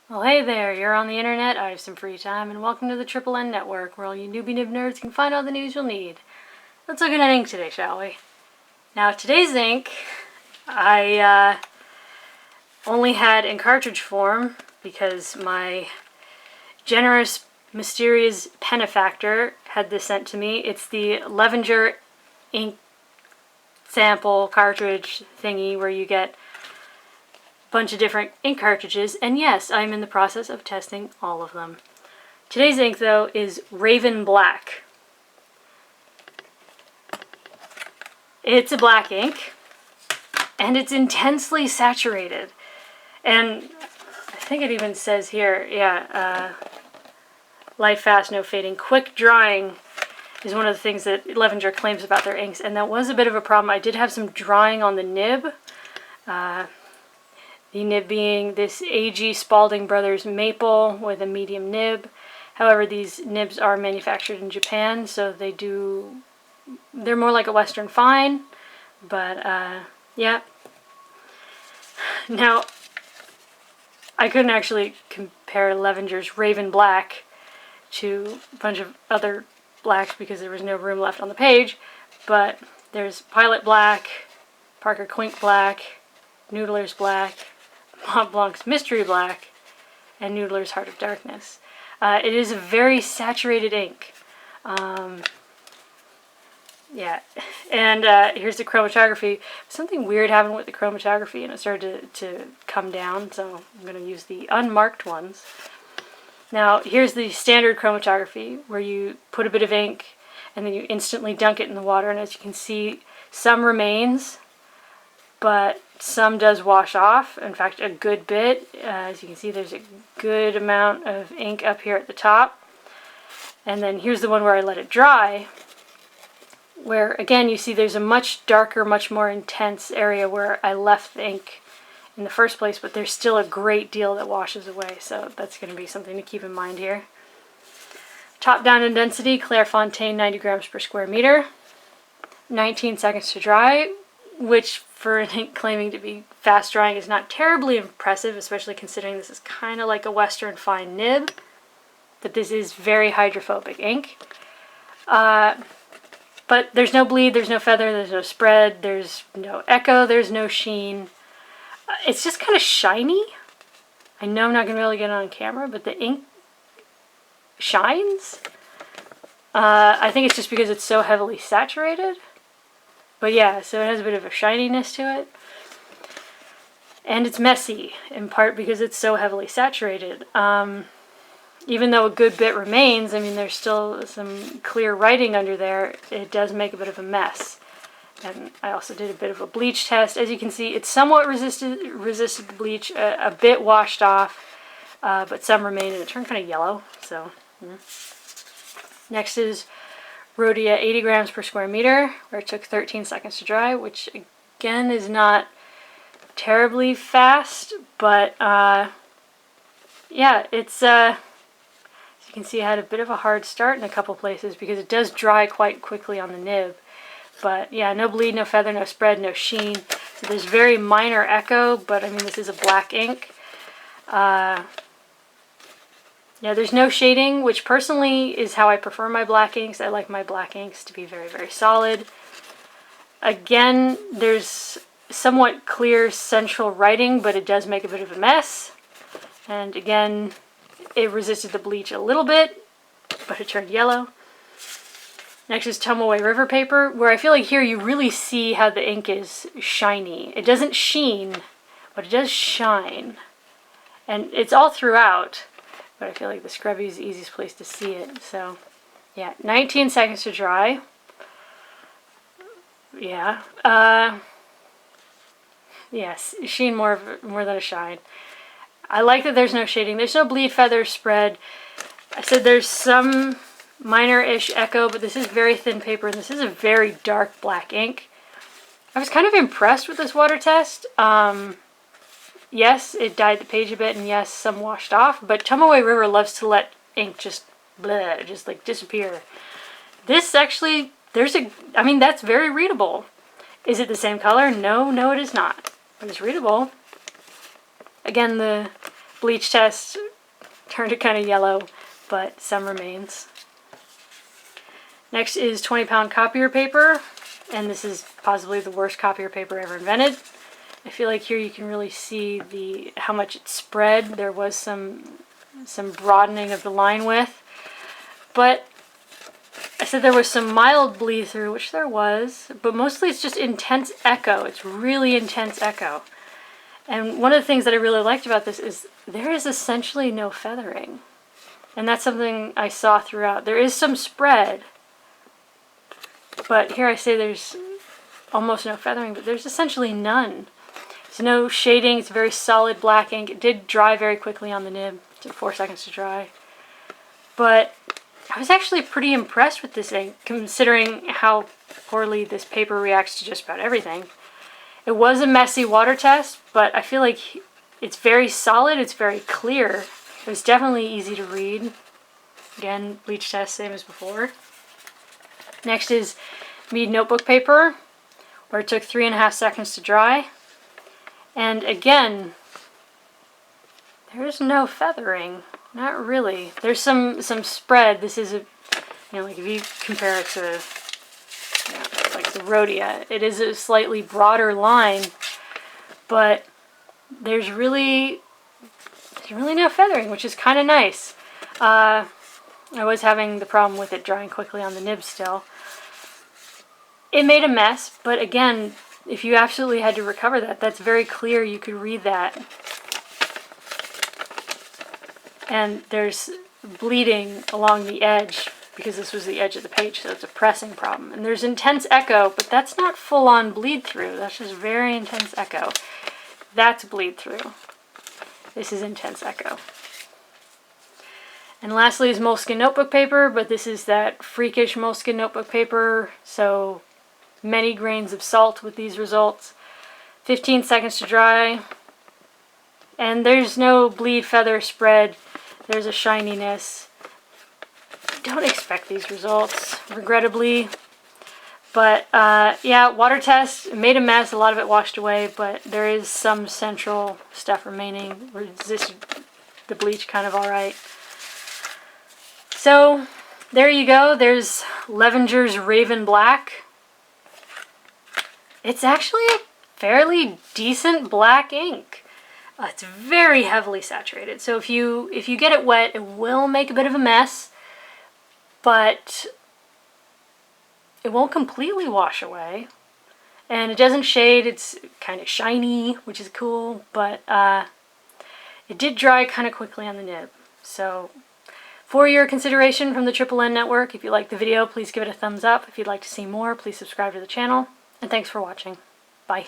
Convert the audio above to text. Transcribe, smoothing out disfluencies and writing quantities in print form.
Well, hey there, you're on the internet, I have some free time, and welcome to the Triple N Network, where all you newbie nib nerds can find all the news you'll need. Let's look at an ink today, shall we? Now, today's ink, I only had in cartridge form because my generous, mysterious benefactor had this sent to me. It's the Levenger ink sample cartridge thingy where you get bunch of different ink cartridges, and yes, I'm in the process of testing all of them. Today's ink, though, is Raven Black. It's a black ink, and it's intensely saturated. And I think it even says here, light fast, no fading. Quick drying is one of the things that Levenger claims about their inks, and that was a bit of a problem. I did have some drying on the nib. The nib being this AG Spalding Bros maple with a medium nib. However, these nibs are manufactured in Japan, so they're more like a Western fine, but yeah. Now, I couldn't actually compare Levenger's Raven Black to a bunch of other blacks because there was no room left on the page, but there's Pilot Black, Parker Quink Black, Noodler's Black, Mont Blanc's Mystery Black, and Noodler's Heart of Darkness. It is a very saturated ink. Yeah, and here's the chromatography. Something weird happened with the chromatography, and it started to come down, so I'm going to use the unmarked ones. Now, here's the standard chromatography, where you put a bit of ink, and then you instantly dunk it in the water, and as you can see, some remains, but some does wash off. In fact, a good bit. As you can see, there's a good amount of ink up here at the top. And then here's the one where I let it dry, where again you see there's a much darker, much more intense area where I left the ink in the first place, but there's still a great deal that washes away, so that's going to be something to keep in mind here. Top down in density, Clairefontaine 90 grams per square meter, 19 seconds to dry, which for an ink claiming to be fast drying is not terribly impressive, especially considering this is kind of like a Western fine nib, but this is very hydrophobic ink. But there's no bleed, there's no feather, there's no spread, there's no echo, there's no sheen. It's just kind of shiny. I know I'm not going to be able to get it on camera, but the ink shines. I think it's just because it's so heavily saturated. But yeah, so it has a bit of a shininess to it. And it's messy, in part because it's so heavily saturated. Even though a good bit remains, I mean, there's still some clear writing under there, it does make a bit of a mess. And I also did a bit of a bleach test. As you can see, it's somewhat resisted the bleach, a bit washed off, but some remain, and it turned kind of yellow. So, Next is Rhodia 80 grams per square meter, where it took 13 seconds to dry, which again is not terribly fast, but yeah, it's as you can see, I had a bit of a hard start in a couple places because it does dry quite quickly on the nib. But yeah, no bleed, no feather, no spread, no sheen. So there's very minor echo, but I mean, this is a black ink. Yeah, there's no shading, which personally is how I prefer my black inks. I like my black inks to be very, very solid. Again, there's somewhat clear central writing, but it does make a bit of a mess. And again, it resisted the bleach a little bit, but it turned yellow. Next is Tomoe River Paper, where I feel like here you really see how the ink is shiny. It doesn't sheen, but it does shine. And it's all throughout, but I feel like the scrubby is the easiest place to see it. So, yeah, 19 seconds to dry. Yeah. Yes, sheen more than a shine. I like that there's no shading. There's no bleed, feather, spread. I said there's some minor-ish echo, but this is very thin paper, and this is a very dark black ink. I was kind of impressed with this water test. Yes, it dyed the page a bit, and yes, some washed off, but Tomoe River loves to let ink just like disappear. This actually, I mean, that's very readable. Is it the same color? No, it is not. But it's readable. Again, the bleach test turned it kind of yellow, but some remains. Next is 20-pound copier paper, and this is possibly the worst copier paper ever invented. I feel like here you can really see how much it spread. There was some broadening of the line width, but I said there was some mild bleed through, which there was, but mostly it's just intense echo. It's really intense echo. And one of the things that I really liked about this is there is essentially no feathering. And that's something I saw throughout. There is some spread, but here I say there's almost no feathering, but there's essentially none. There's no shading. It's very solid black ink. It did dry very quickly on the nib. It took 4 seconds to dry. But I was actually pretty impressed with this ink, considering how poorly this paper reacts to just about everything. It was a messy water test, but I feel like it's very solid, it's very clear. It was definitely easy to read. Again, bleach test, same as before. Next is Mead Notebook Paper, where it took 3.5 seconds to dry. And again, there's no feathering. Not really. There's some spread. This is like if you compare it to like the Rhodia, it is a slightly broader line, but there's really no feathering, which is kind of nice. I was having the problem with it drying quickly on the nib still. It made a mess, but again, if you absolutely had to recover that, that's very clear. You could read that. And there's bleeding along the edge because this was the edge of the page, so it's a pressing problem. And there's intense echo, but that's not full-on bleed through. That's just very intense echo. That's bleed through. This is intense echo. And lastly is Moleskine notebook paper, but this is that freakish Moleskine notebook paper, so many grains of salt with these results. 15 seconds to dry. And there's no bleed, feather, spread. There's a shininess. Don't expect these results, regrettably. But yeah, water test, made a mess. A lot of it washed away, but there is some central stuff remaining. Resisted the bleach kind of alright. So there you go. There's Levenger's Raven Black. It's actually a fairly decent black ink. It's very heavily saturated, so if you get it wet, it will make a bit of a mess, but it won't completely wash away. And it doesn't shade. It's kind of shiny, which is cool, but it did dry kind of quickly on the nib. So for your consideration from the Triple N Network, if you liked the video, please give it a thumbs up. If you'd like to see more, please subscribe to the channel. And thanks for watching. Bye.